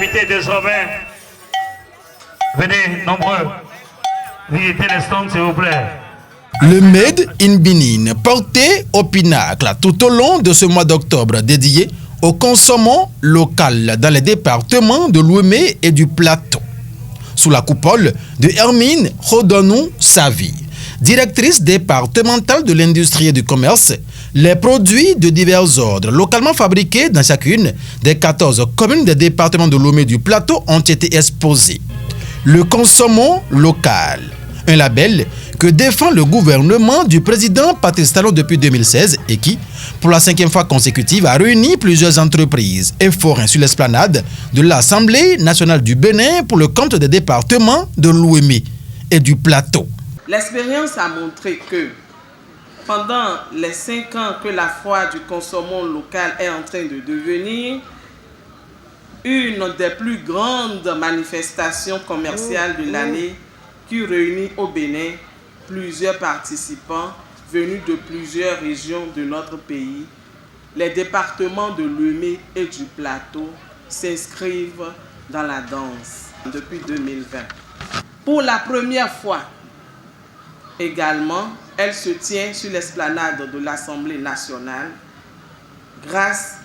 invités désormais. Venez, nombreux. Visitez les stands, s'il vous plaît. Le Made in Benin porté au pinacle tout au long de ce mois d'octobre dédié au consommant local dans les départements de l'Ouémé et du Plateau. Sous la coupole de Hermine Rodonou Savi, directrice départementale de l'industrie et du commerce, les produits de divers ordres localement fabriqués dans chacune des 14 communes des départements de l'Ouémé et du Plateau ont été exposés. Le consommant local, un label que défend le gouvernement du président Patrice Talon depuis 2016 et qui, pour la 5e fois consécutive, a réuni plusieurs entreprises et forains sur l'esplanade de l'Assemblée nationale du Bénin pour le compte des départements de l'Ouémé et du Plateau. L'expérience a montré que pendant les 5 ans que la foire du consommant local est en train de devenir une des plus grandes manifestations commerciales de l'année qui réunit au Bénin plusieurs participants venus de plusieurs régions de notre pays, les départements de l'Ouémé et du Plateau s'inscrivent dans la danse depuis 2020. Pour la première fois également, elle se tient sur l'esplanade de l'Assemblée nationale grâce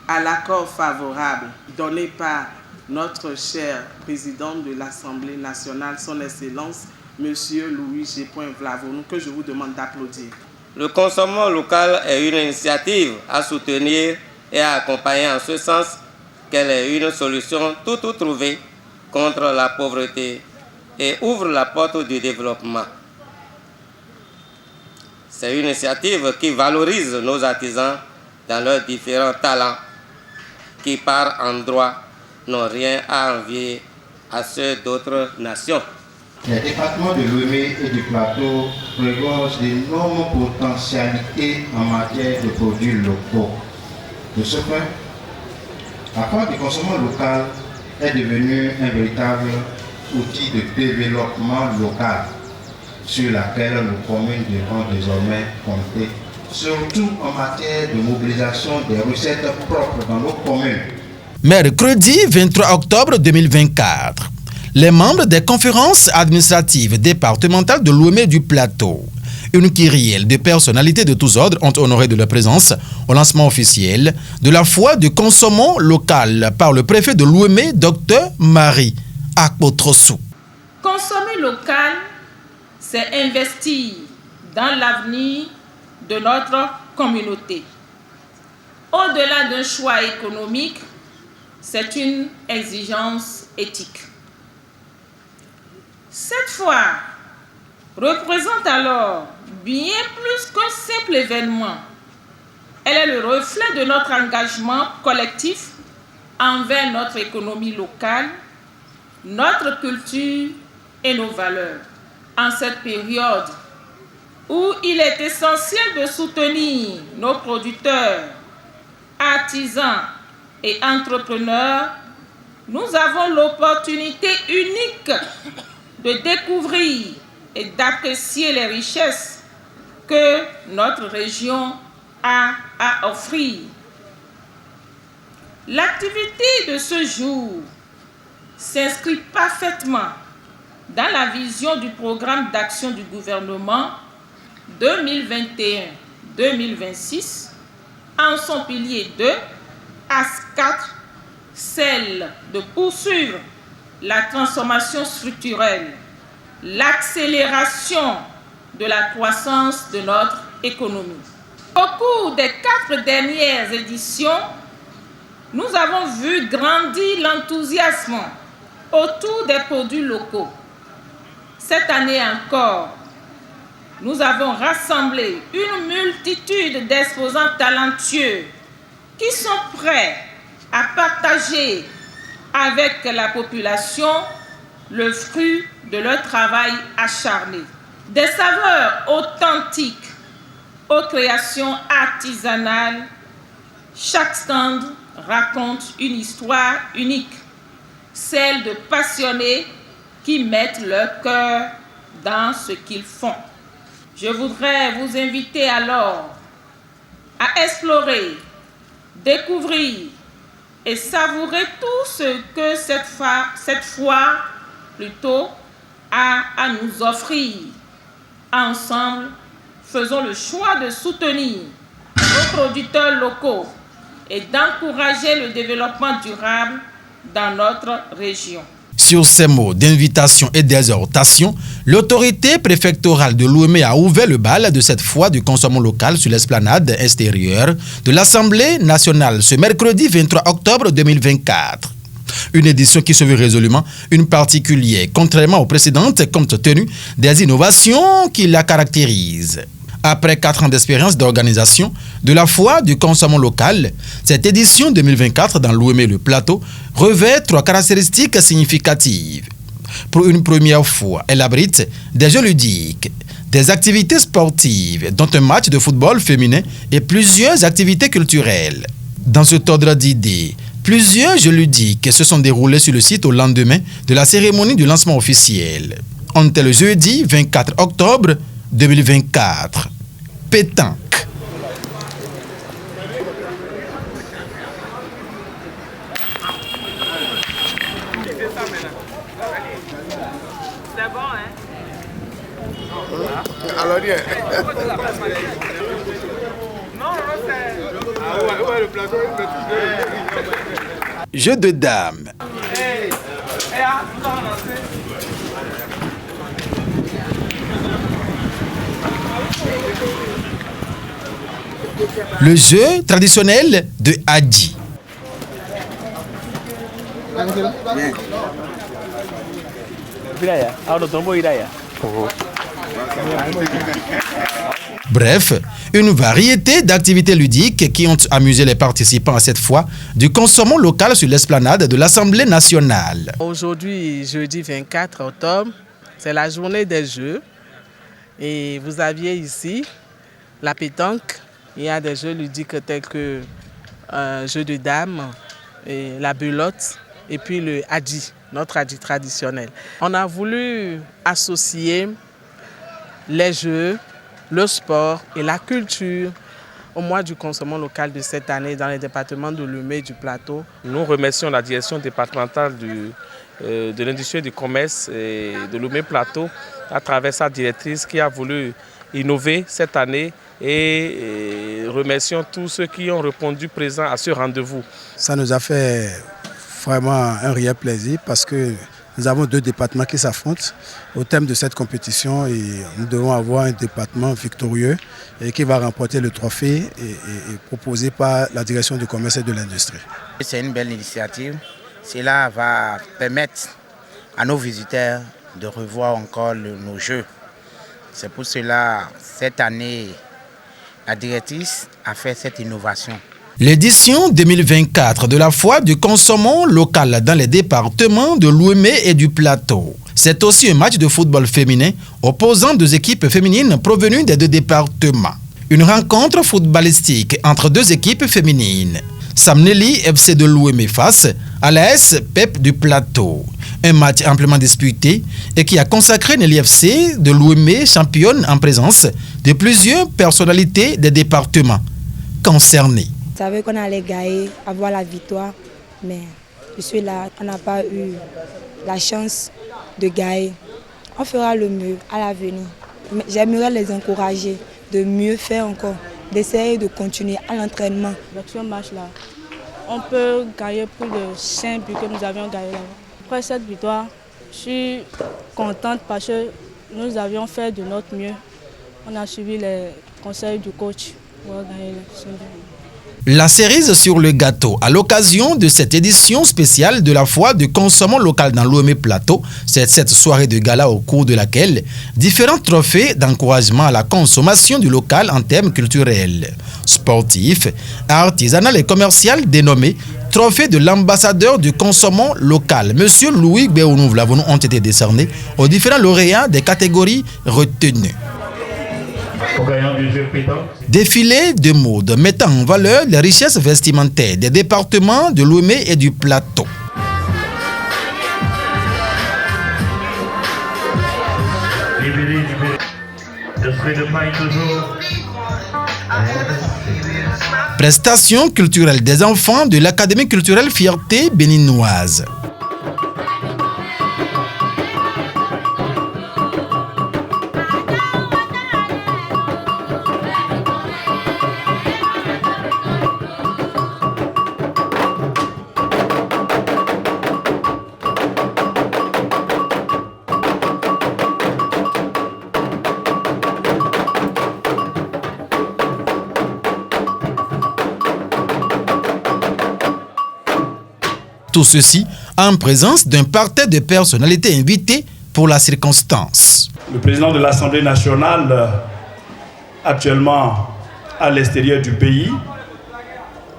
à l'accord favorable donné par notre cher président de l'Assemblée nationale, son Excellence, Monsieur Louis G. Vlavonou, que je vous demande d'applaudir. Le consommant local est une initiative à soutenir et à accompagner en ce sens qu'elle est une solution tout trouvée contre la pauvreté et ouvre la porte du développement. C'est une initiative qui valorise nos artisans dans leurs différents talents qui par endroits n'ont rien à envier à ceux d'autres nations. Les départements de l'Ouémé et du Plateau regorgent d'énormes potentialités en matière de produits locaux. De ce fait, la foire du consommant local est devenue un véritable outil de développement local sur laquelle nos communes devront désormais compter, surtout en matière de mobilisation des recettes propres dans nos communes. Mercredi 23 octobre 2024, les membres des conférences administratives départementales de l'Ouémé et du Plateau, une kyrielle de personnalités de tous ordres ont honoré de leur présence au lancement officiel de la foire du consommant local par le préfet de l'Ouémé, Dr Marie Akpotrossou. Consommer local, c'est investir dans l'avenir de notre communauté. Au-delà d'un choix économique, c'est une exigence éthique. Cette foire représente alors bien plus qu'un simple événement. Elle est le reflet de notre engagement collectif envers notre économie locale, notre culture et nos valeurs. En cette période où il est essentiel de soutenir nos producteurs, artisans et entrepreneurs, nous avons l'opportunité unique de découvrir et d'apprécier les richesses que notre région a à offrir. L'activité de ce jour s'inscrit parfaitement dans la vision du programme d'action du gouvernement 2021-2026 en son pilier 2, Axe 4, celle de poursuivre la transformation structurelle, l'accélération de la croissance de notre économie. Au cours des 4 dernières éditions, nous avons vu grandir l'enthousiasme autour des produits locaux. Cette année encore, nous avons rassemblé une multitude d'exposants talentueux qui sont prêts à partager avec la population le fruit de leur travail acharné. Des saveurs authentiques aux créations artisanales, chaque stand raconte une histoire unique, celle de passionnés qui mettent leur cœur dans ce qu'ils font. Je voudrais vous inviter alors à explorer, découvrir et savourer tout ce que cette foi plutôt a à nous offrir. Ensemble, faisons le choix de soutenir nos producteurs locaux et d'encourager le développement durable dans notre région. Sur ces mots d'invitation et d'exhortation, l'autorité préfectorale de Lomé a ouvert le bal de cette fois du consommation local sur l'esplanade extérieure de l'Assemblée nationale ce mercredi 23 octobre 2024. Une édition qui se veut résolument une particulière, contrairement aux précédentes, compte tenu des innovations qui la caractérisent. Après 4 ans d'expérience d'organisation de la foi du consommation local, cette édition 2024 dans Lomé le Plateau revêt 3 caractéristiques significatives. Pour une première fois, elle abrite des jeux ludiques, des activités sportives, dont un match de football féminin et plusieurs activités culturelles. Dans cet ordre d'idées, plusieurs jeux ludiques se sont déroulés sur le site au lendemain de la cérémonie du lancement officiel. On était le jeudi 24 octobre 2024. Pétanque. Jeu de dames. Le jeu traditionnel de Hadji. Bref, une variété d'activités ludiques qui ont amusé les participants à cette fois du consommation local sur l'esplanade de l'Assemblée nationale. Aujourd'hui, jeudi 24 octobre, c'est la journée des jeux. Et vous aviez ici la pétanque. Il y a des jeux ludiques tels que jeu de dames, et la belote et puis le hadji, notre hadji traditionnel. On a voulu associer les jeux, le sport et la culture au mois du consommation local de cette année dans les départements de Lomé et du Plateau. Nous remercions la direction départementale de l'industrie et du commerce et de Lomé Plateau à travers sa directrice qui a voulu innover cette année et remercions tous ceux qui ont répondu présents à ce rendez-vous. Ça nous a fait vraiment un réel plaisir parce que nous avons 2 départements qui s'affrontent au thème de cette compétition et nous devons avoir un département victorieux et qui va remporter le trophée et proposé par la direction du commerce et de l'industrie. C'est une belle initiative. Cela va permettre à nos visiteurs de revoir encore nos jeux. C'est pour cela, cette année, la directrice a fait cette innovation. L'édition 2024 de la foi du consommation local dans les départements de Lomé et du Plateau. C'est aussi un match de football féminin opposant 2 équipes féminines provenues des 2 départements. Une rencontre footballistique entre 2 équipes féminines. Samneli FC de Lomé face à l'AS PEP du Plateau. Un match amplement disputé et qui a consacré Nelly FC de Lomé championne en présence de plusieurs personnalités des départements concernés. Je savais qu'on allait gagner, avoir la victoire, mais je suis là, on n'a pas eu la chance de gagner. On fera le mieux à l'avenir. J'aimerais les encourager de mieux faire encore, d'essayer de continuer à l'entraînement. Avec ce match-là, on peut gagner plus de 5 buts que nous avions gagné là-bas. Après cette victoire, je suis contente parce que nous avions fait de notre mieux. On a suivi les conseils du coach pour gagner les 5 buts. La cerise sur le gâteau à l'occasion de cette édition spéciale de la foi du consommation local dans Lomé Plateau, c'est cette soirée de gala au cours de laquelle différents trophées d'encouragement à la consommation du local en termes culturels, sportifs, artisanal et commercial dénommés trophée de l'ambassadeur du consommation local. Monsieur Louis Béounou-Vlavonou ont été décernés aux différents lauréats des catégories retenues. Défilé de mode mettant en valeur les richesses vestimentaires des départements de Lomé et du Plateau. Prestations culturelles des enfants de l'Académie culturelle Fierté béninoise. Tout ceci en présence d'un parterre de personnalités invitées pour la circonstance. Le président de l'Assemblée nationale, actuellement à l'extérieur du pays,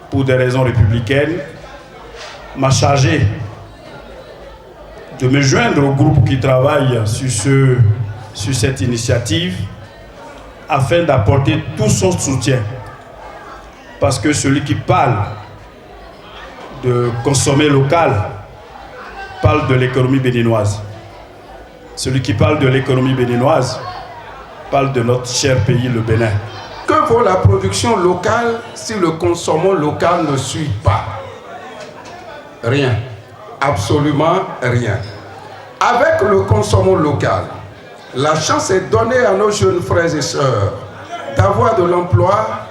pour des raisons républicaines, m'a chargé de me joindre au groupe qui travaille sur cette initiative afin d'apporter tout son soutien. Parce que celui qui parle de consommer local parle de l'économie béninoise. Celui qui parle de l'économie béninoise parle de notre cher pays, le Bénin. Que vaut la production locale si le consommant local ne suit pas? Rien. Absolument rien. Avec le consommant local, la chance est donnée à nos jeunes frères et sœurs d'avoir de l'emploi.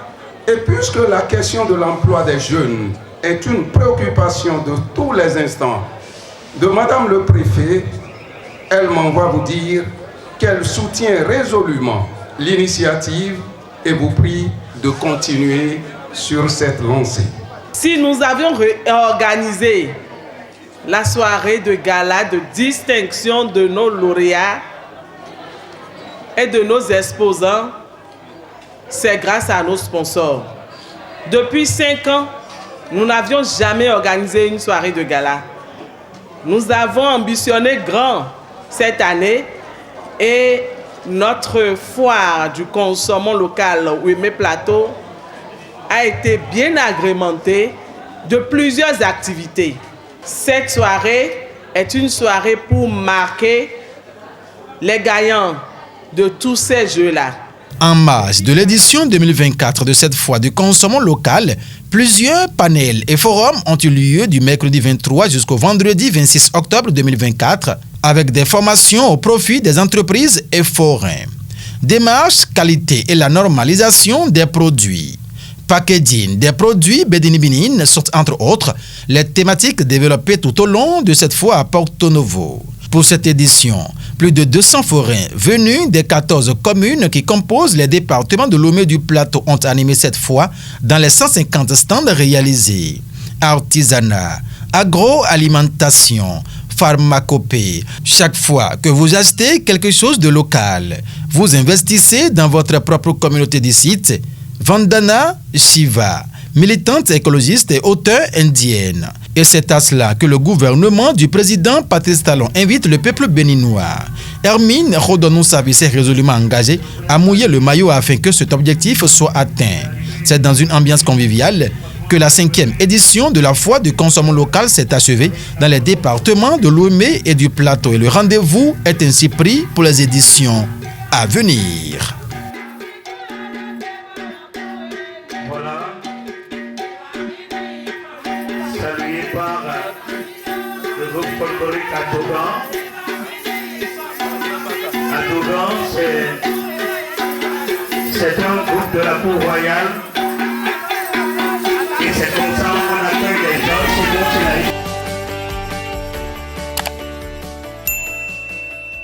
Et puisque la question de l'emploi des jeunes est une préoccupation de tous les instants de Madame le Préfet, elle m'envoie vous dire qu'elle soutient résolument l'initiative et vous prie de continuer sur cette lancée. Si nous avions organisé la soirée de gala de distinction de nos lauréats et de nos exposants, c'est grâce à nos sponsors. Depuis 5 ans, nous n'avions jamais organisé une soirée de gala. Nous avons ambitionné grand cette année et notre foire du consommant local Ouémé Plateau a été bien agrémentée de plusieurs activités. Cette soirée est une soirée pour marquer les gagnants de tous ces jeux-là. En marge de l'édition 2024 de cette foire du consommant local, plusieurs panels et forums ont eu lieu du mercredi 23 jusqu'au vendredi 26 octobre 2024 avec des formations au profit des entreprises et forains. Démarche, qualité et la normalisation des produits. Packaging des produits Bédini-Bénine sont entre autres les thématiques développées tout au long de cette foire à Porto Novo. Pour cette édition, plus de 200 forains venus des 14 communes qui composent les départements de Lomé du Plateau ont animé cette fois dans les 150 stands réalisés. Artisanat, agroalimentation, pharmacopée. Chaque fois que vous achetez quelque chose de local, vous investissez dans votre propre communauté du site. Vandana Shiva, militante écologiste et auteure indienne. Et c'est à cela que le gouvernement du président Patrice Talon invite le peuple béninois. Hermine Rodonou Savi s'est résolument engagée à mouiller le maillot afin que cet objectif soit atteint. C'est dans une ambiance conviviale que la 5e édition de la foire du consommant local s'est achevée dans les départements de Lomé et du Plateau. Et le rendez-vous est ainsi pris pour les éditions à venir. Salué par le groupe folklorique Atogan. Atogan, c'est un groupe de la cour royale